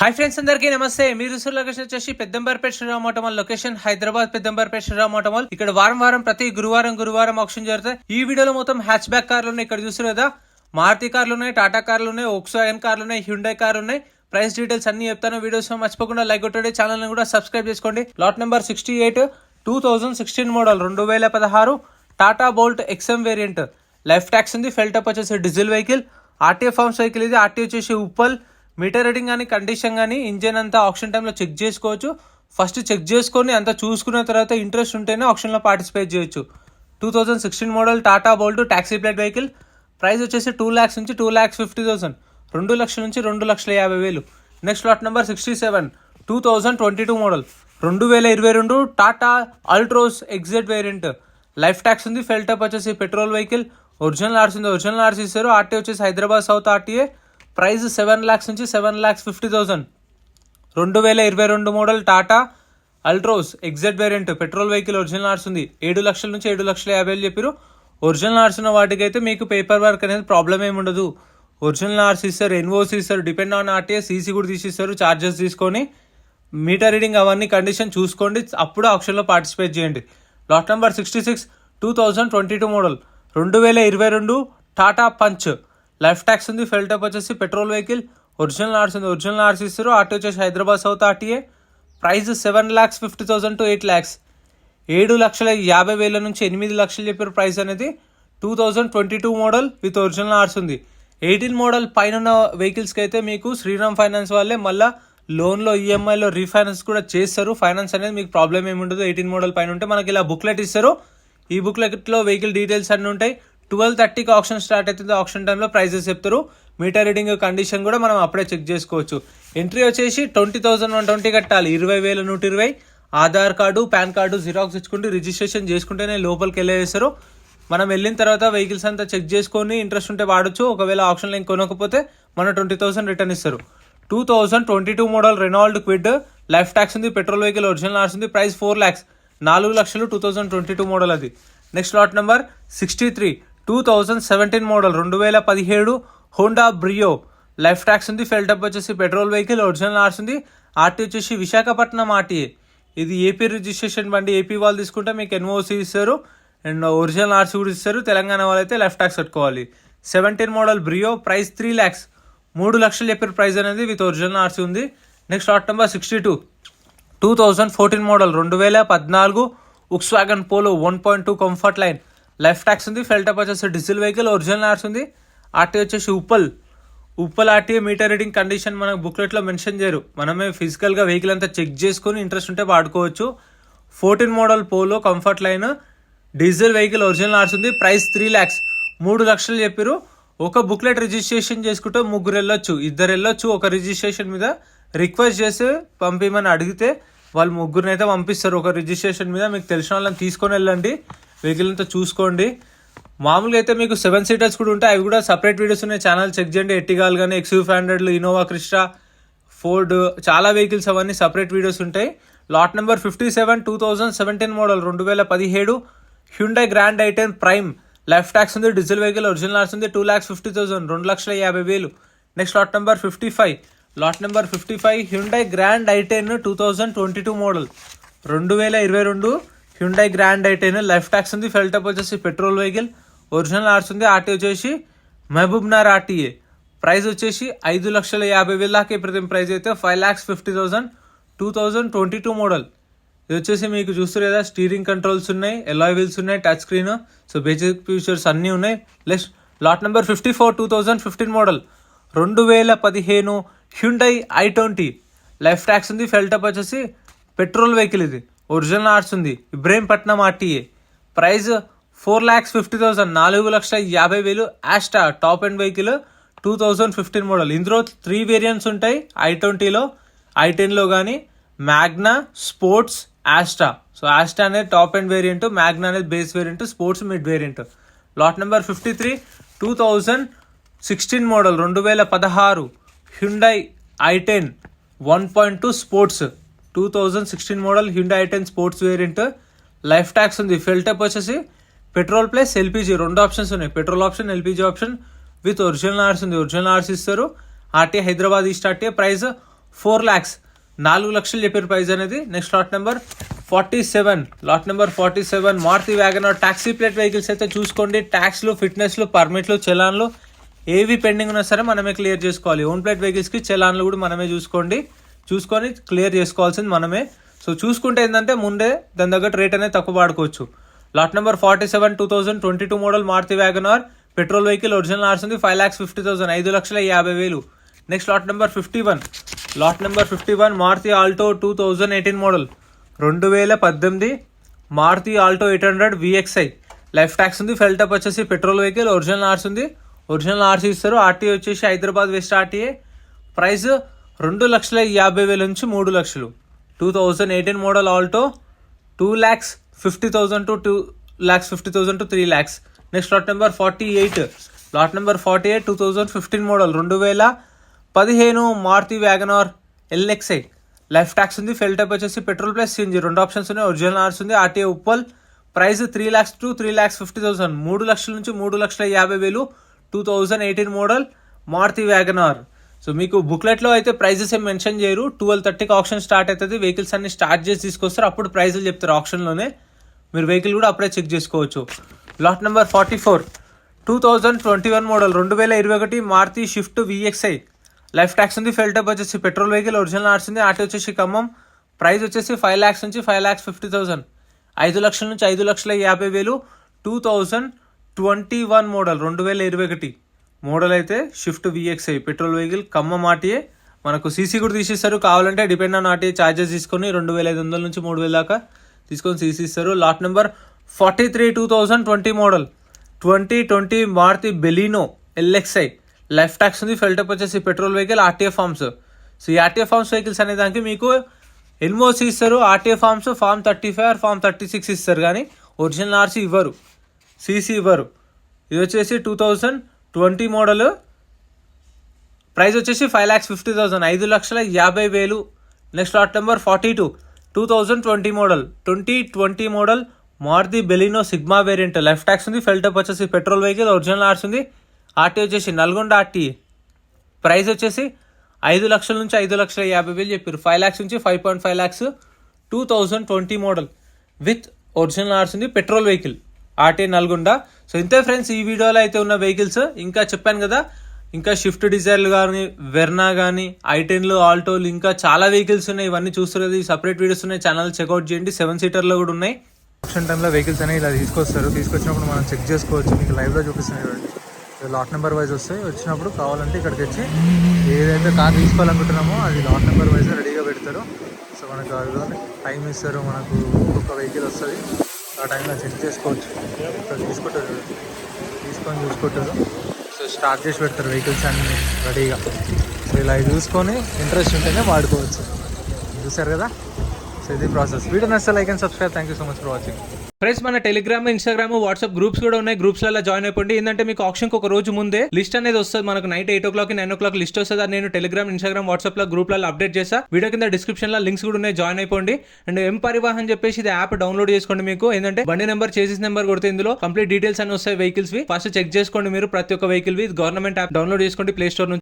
Hi friends, అందరికీ నమస్తే. మీరు చూస్తున్న లొకేషన్ వచ్చేసి Peddamberpet Sriram automall location Hyderabad. Peddamberpet Sriram automall ఇక్కడ వారం ప్రతి గురువారం ఆప్షన్ జరుగుతాయి. ఈ వీడియోలో మొత్తం హ్యాచ్ బ్యాక్ కార్లు ఉన్నాయి. ఇక్కడ చూస్తారు కదా, మారుతి కార్లు ఉన్నాయి, టాటా కార్లు ఉన్నాయి, వోక్స్వాగన్ కార్లు ఉన్నాయి, హ్యుండై కార్ ఉన్నాయి. ప్రైస్ డీటెయిల్స్ అన్ని చెప్తాను. వీడియోస్ మర్చిపోకుండా లైక్ కొట్టండి, ఛానల్ ని కూడా సబ్స్క్రైబ్ చేసుకోండి. Lot number 68 2016 model 2016 Tata Bolt XM variant. Life tax ఉంది. ఫెల్ టప్ వచ్చేసి diesel vehicle. RTA forms vehicle ఇది. ఆర్టీ వచ్చేసి ఉప్పల్. మీటర్ రీడింగ్ కానీ కండిషన్ కానీ ఇంజన్ అంతా ఆప్షన్ టైంలో చెక్ చేసుకోవచ్చు. ఫస్ట్ చెక్ చేసుకొని అంతా చూసుకున్న తర్వాత ఇంట్రెస్ట్ ఉంటేనే ఆప్షన్లో పార్టిసిపేట్ చేయొచ్చు. 2016 model Tata Bolt taxi plate vehicle. Price వచ్చేసి 2 lakhs నుంచి 2,50,000, 2 లక్షల నుంచి 2,50,000. Next lot number 67 2022 model 2022 Tata Altroz XZ variant. Life tax ఉంది. ఫెల్ టప్ వచ్చేసి పెట్రోల్ వెహికల్. ఒరిజినల్ ఆర్సీ ఉంది. ఒరిజినల్ ఆర్సీ ఇస్తారు. ఆర్టీ వచ్చేసి Hyderabad south RTA. Price 7 lakhs నుంచి 7,50,000. 2022 model Tata Altroz XZ variant petrol vehicle. Original ఆర్స్ ఉంది. 7 లక్షల నుంచి 7,50,000 చెప్పారు. ఒరిజినల్ ఆర్స్ ఉన్న వాటికి అయితే మీకు పేపర్ వర్క్ అనేది ప్రాబ్లం ఏమి ఉండదు. ఒరిజినల్ ఆర్స్ ఇస్తారు, ఎన్ఓసి ఇస్తారు, డిపెండ్ ఆన్ ఆర్టీఏ. సీసీ కూడా తీసిస్తారు. ఛార్జెస్ తీసుకొని మీటర్ రీడింగ్ అవన్నీ కండిషన్ చూసుకోండి. అప్పుడు ఆప్షన్లో పార్టిసిపేట్ చేయండి. Lot number 66 2022 model 2022 Tata punch. Life tax ఉంది. ఫెల్ టప్ వచ్చేసి పెట్రోల్ వెహికల్. ఒరిజినల్ ఆర్స్ ఉంది. ఒరిజినల్ ఆర్స్ ఇస్తారు. ఆర్టీ వచ్చేసి Hyderabad south RTA. Price 7,50,000 to 8 lakhs. 7,50,000 నుంచి 8 లక్షలు చెప్పారు. ప్రైస్ అనేది 2022 మోడల్ విత్ ఒరిజినల్ ఆర్స్ ఉంది. 18 మోడల్ పైన ఉన్న వెహికల్స్కి అయితే మీకు శ్రీరామ్ ఫైనాన్స్ వాళ్ళే మళ్ళీ లోన్లో ఈఎంఐలో రీఫైనాన్స్ కూడా చేస్తారు. ఫైనాన్స్ అనేది మీకు ప్రాబ్లం ఏమి ఉండదు. 18 మోడల్ పైన ఉంటే మనకి ఇలా బుక్లెట్ ఇస్తారు. ఈ బుక్లెట్లో వెహికల్ డీటెయిల్స్ అన్నీ ఉంటాయి. 12:30కి ఆప్షన్ స్టార్ట్ అవుతుంది. ఆప్షన్ టైంలో ప్రైజెస్ చెప్తారు. మీటర్ రీడింగ్ కండిషన్ కూడా మనం అప్పుడే చెక్ చేసుకోవచ్చు. ఎంట్రీ వచ్చేసి 20,120 కట్టాలి. 20,120. Aadhaar card, pan card xerox ఇచ్చుకుంటే రిజిస్ట్రేషన్ చేసుకుంటేనే లోపలికి వెళ్ళేస్తారు. మనం వెళ్ళిన తర్వాత వెహికల్స్ అంతా చెక్ చేసుకొని ఇంట్రెస్ట్ ఉంటే వాడచ్చు. ఒకవేళ ఆప్షన్లో ఇంక కొనకపోతే మన 20,000 రిటర్న్ ఇస్తారు. 2022 model Renault Kwid. Life tax ఉంది. Petrol vehicle. ఒరిజినల్ ఆర్స్ ఉంది. ప్రైస్ 4 lakhs, 4 లక్షలు. 2022 మోడల్ అది. Next lot number 63 2017 model 2017 Honda Brio. Life tax ఉంది. ఫెల్ టప్ వచ్చేసి పెట్రోల్ వెహికల్. ఒరిజినల్ ఆర్స్ ఉంది. ఆర్టీ వచ్చేసి విశాఖపట్నం ఆర్టీఏ. ఇది ఏపీ రిజిస్ట్రేషన్ బండి. ఏపీ వాళ్ళు తీసుకుంటే మీకు ఎన్ఓసి ఇస్తారు అండ్ ఒరిజినల్ ఆర్సీ కూడా ఇస్తారు. తెలంగాణ వాళ్ళైతే లైఫ్ ట్యాక్స్ కట్టుకోవాలి. 17 మోడల్ బ్రియో. ప్రైస్ 3 lakhs, 3 లక్షలు చెప్పారు ప్రైస్ అనేది విత్ ఒరిజినల్ ఆర్సీ ఉంది. Next lot number 62 2014 model 2014 Volkswagen polo 1.2 comfort line. Life tax ఉంది. ఫెల్ టప్ వచ్చేసి డీజిల్ వెహికల్. ఒరిజినల్ ఆర్స్ ఉంది. ఆర్టీ వచ్చేసి Uppal RTA. Meter reading condition మనకు బుక్లెట్లో మెన్షన్ చేయరు. మనమే ఫిజికల్గా వెహికల్ అంతా చెక్ చేసుకొని ఇంట్రెస్ట్ ఉంటే వాడుకోవచ్చు. 14 model Polo comfort line diesel vehicle. Original ఆర్స్ ఉంది. ప్రైస్ 3 lakhs, 3 లక్షలు చెప్పారు. ఒక బుక్లెట్ రిజిస్ట్రేషన్ చేసుకుంటే 3 వెళ్ళొచ్చు, 2 వెళ్ళొచ్చు. ఒక రిజిస్ట్రేషన్ మీద రిక్వెస్ట్ చేసి పంపిమని అడిగితే వాళ్ళు 3 అయితే పంపిస్తారు. ఒక రిజిస్ట్రేషన్ మీద మీకు తెలిసిన వాళ్ళని తీసుకొని వెళ్ళండి. వెహికల్ అంతా చూసుకోండి. మామూలుగా అయితే మీకు 7 seaters కూడా ఉంటాయి. అవి కూడా సపరేట్ వీడియోస్ ఉన్నాయి. ఛానల్ చెక్ చేయండి. ఎర్టిగాల్ కానీ, XUV500, ఇన్నోవా క్రిస్టా, ఫోర్డ్, చాలా వెహికల్స్ అవన్నీ సపరేట్ వీడియోస్ ఉంటాయి. Lot number 57 2017 model 2017 Hyundai grand i10 prime. Life tax ఉంది. Diesel vehicle. ఒరిజినల్ ఆర్స్ ఉంది. 2,50,000, 2,50,000. Next lot number 55 Hyundai grand i10 2022 model 2022 Hyundai grand i10. Life tax ఉంది. ఫెల్ type వచ్చేసి petrol vehicle. Original ఆర్స్ ఉంది. RT వచ్చేసి Mahabubnagar RTA. Price వచ్చేసి 5,50,000 దాకా ప్రతి price అయితే 5,50,000. 2022 మోడల్. ఇది వచ్చేసి మీకు చూస్తారు కదా, స్టీరింగ్ కంట్రోల్స్ ఉన్నాయి, ఎలాయ్ వీల్స్ ఉన్నాయి, touch screen. So basic features అన్నీ ఉన్నాయి. Lot number 54 2015 model 2015 Hyundai i20. Life tax ఉంది. ఫెల్ టప్ వచ్చేసి పెట్రోల్ వెహికల్. ఇది ఒరిజినల్ ఆర్స్ ఉంది. Ibrahimpatnam RTA. Price 4,50,000, 4,50,000. Asta top end vehicle. 2015 model. ఇందులో 3 వేరియంట్స్ ఉంటాయి. i20లో, i10లో కానీ, Magna, sports, Asta. So Asta అనేది టాప్ ఎండ్ వేరియంట్, మ్యాగ్నా అనేది base variant, sports mid variant. Lot number 53 2016 model 2016 Hyundai i10 1.2 sports. 2016 model Hyundai i10 sports variant. Life tax ఉంది. ఫెల్ type వచ్చేసి petrol plus LPG 2 options ఉన్నాయి. Petrol option, LPG option with original ఆర్స్ ఉంది. Original RC ఇస్తారు. RT Hyderabad east RT. Price 4 lakhs 4 లక్షలు చెప్పారు price అనేది. Next lot number 47 Maruti Wagon R taxi plate vehicles అయితే చూసుకోండి. ట్యాక్స్లు, ఫిట్నెస్లు, పర్మిట్లు, చలాన్లు ఏవి పెండింగ్ ఉన్నా సరే మనమే క్లియర్ చేసుకోవాలి. ఓన్ ప్లేట్ వెహికల్స్కి చలాన్లు కూడా మనమే చూసుకొని క్లియర్ చేసుకోవాల్సింది మనమే. సో చూసుకుంటే ఏంటంటే ముందే దాని దగ్గర రేట్ అనేది తక్కువ పాడుకోవచ్చు. Lot number 47 2022 model Maruti Wagon R petrol vehicle original ఆర్స్ ఉంది. 5,50,000 5,50,000. Next lot number 51 Maruti Alto 2018 model 2018 Maruti Alto 800 VXI life tax ఉంది. ఫెల్ టప్ వచ్చేసి పెట్రోల్ వెహికల్ ఒరిజినల్ ఆర్స్ ఉంది. ఒరిజినల్ ఆర్సీ ఇస్తారు. ఆర్టీఏ వచ్చేసి హైదరాబాద్ వెస్ట్ ఆర్టీఏ. ప్రైస్ 2,50,000 నుంచి 3 లక్షలు. 2018 model Alto 2,50,000 to 2,50,000 to 3 lakhs. Next lot number 48 2015 model 2015 Maruti WagonR LXI life tax ఉంది. Fuel type వచ్చేసి petrol plus CNG 2 options ఉన్నాయి. ఒరిజినల్ ఆర్స్ ఉంది. RTA Uppal. Price 3 lakhs to 3,50,000 3 లక్షల నుంచి 3,50,000. 2018 మోడల్ మారుతి వ్యాగనార్. సో మీకు బుక్లెట్లో అయితే ప్రైజెస్ ఏం మెన్షన్ చేయరు. 12:30కి ఆప్షన్ స్టార్ట్ అవుతుంది. వెహికల్స్ అన్ని స్టార్ట్ చేసి తీసుకొస్తారు. అప్పుడు ప్రైజులు చెప్తారు ఆప్షన్లోనే. మీరు వెహికల్ కూడా అప్పుడే చెక్ చేసుకోవచ్చు. Lot number 44 2021 model 2021 Maruti Swift VXI life tax ఉంది. ఫెల్ టైప్ వచ్చేసి పెట్రోల్ వెహికల్ ఒరిజినల్ ఆర్స్ ఉంది. ఆర్టీ వచ్చేసి ఖమ్మం. ప్రైస్ వచ్చేసి 5 lakhs నుంచి 5,50,000 5 లక్షల నుంచి 5,50,000. 2021 మోడల్ 2021 మోడల్ అయితే shift VXI petrol vehicle Khammam RTA. మనకు సీసీ కూడా తీసిస్తారు. కావాలంటే డిపెండ్ ఆన్ ఆర్టీఏ ఛార్జెస్ తీసుకొని 2,500 నుంచి 3,000 దాకా తీసుకొని సీసీ ఇస్తారు. Lot number 43 2020 model 2020 Maruti Baleno LXI life tax ఉంది. ఫెల్ టప్ వచ్చేసి petrol vehicle RTA forms. So ఈ ఆర్టీఏ ఫార్మ్స్ వెహికల్స్ అనే దానికి మీకు ఎన్ఓసి ఇస్తారు. ఆర్టీఏ ఫార్మ్స్ ఫార్మ్ 35 ఫార్మ్ 36 ఇస్తారు కానీ ఒరిజినల్ ఆర్సీ ఇవ్వరు, సీసీ ఇవ్వరు. ఇది వచ్చేసి 2020 మోడల్. ప్రైస్ వచ్చేసి 5,50,000 5,50,000. Next lot number 42 2020 model Maruti Baleno Sigma variant life tax ఉంది. ఫెల్ టప్ వచ్చేసి పెట్రోల్ వెహికల్ ఒరిజినల్ ఆర్స్ ఉంది. ఆర్టీ వచ్చేసి నల్గొండ ఆర్టీ. ప్రైస్ వచ్చేసి 5 లక్షల నుంచి 5,50,000 చెప్పారు. 5 lakhs నుంచి 5.5 lakhs. 2020 మోడల్ విత్ ఒరిజినల్ ఆర్స్ ఉంది. Petrol vehicle RT Nalgonda. So ఇంతే ఫ్రెండ్స్ ఈ వీడియోలో అయితే ఉన్న వెహికల్స్. ఇంకా చెప్పాను కదా, ఇంకా షిఫ్ట్ డిజైర్లు కానీ, వెర్నా కానీ, I10లు, ఆల్టోలు, ఇంకా చాలా వెహికల్స్ ఉన్నాయి. ఇవన్నీ చూస్తున్నది సపరేట్ వీడియోస్ ఉన్నాయి. ఛానల్ చెక్అవుట్ చేయండి. 7 సీటర్లో కూడా ఉన్నాయి. ఆప్షన్ టైంలో వెహికల్స్ అనేవి ఇలా తీసుకొచ్చినప్పుడు మనం చెక్ చేసుకోవచ్చు. మీకు లైవ్లో చూపిస్తున్నాయి చూడండి. లాట్ నెంబర్ వైజ్ వస్తాయి. వచ్చినప్పుడు కావాలంటే ఇక్కడికి వచ్చి ఏదైతే కార్ తీసుకోవాలనుకుంటున్నామో అది లాట్ నెంబర్ వైజ్ రెడీగా పెడతారు. సో మనకు అది టైం ఇస్తారు. మనకు ఒక్కొక్క వెహికల్ వస్తుంది. ఆ టైంలో చెక్ చేసుకోవచ్చు. ఇక్కడ తీసుకుంటారు, తీసుకొని చూసుకుంటారు. సో స్టార్ట్ చేసి పెడతారు వెహికల్స్ అన్ని రెడీగా. సో ఇలా చూసుకొని ఇంట్రెస్ట్ ఉంటేనే వాడుకోవచ్చు. చూసారు కదా. సో ఇది ప్రాసెస్. వీడియో నచ్చితే like and subscribe. Thank you so much for watching. Friends మన టెలిగ్రామ్, ఇన్స్టాగ్రామ్, వాట్సాప్ గ్రూప్స్ కూడా ఉన్నాయి. గ్రూప్స్లలో జాయిన్ అయిపోండి. ఏంటంటే మీకు ఆప్షన్కి ఒక రోజు ముందే లిస్ట్ అనేది వస్తుంది. మనకు నైట్ 8 o'clock 9 o'clock లిస్ట్ వస్తుంది. అది నేను టెలిగ్రామ్, ఇన్స్టాగ్రామ్, వాట్సాప్ లో గ్రూప్లలో అప్డేట్ చేస్తా. వీడియో కింద డిస్క్రిప్షన్ లో లింక్స్ కూడా ఉన్నాయి. జాయిన్ అయిపోండి. అండ్ ఎం పరివాహన్ చెప్పేసి ఇది యాప్ డౌన్లోడ్ చేసుకోండి. మీకు ఏంటంటే బండి నెంబర్, చేసిస్ నెంబర్ కొడితే ఇందులో కంప్లీట్ డీటెయిల్స్ అన్ని వస్తాయి వెహికల్స్ వి. ఫస్ట్ చెక్ చేసుకోండి మీరు ప్రతి ఒక్క వెహికల్ వి. గవర్నమెంట్ యాప్ డౌన్లోడ్ చేసుకోండి ప్లే స్టోర్ నుంచి.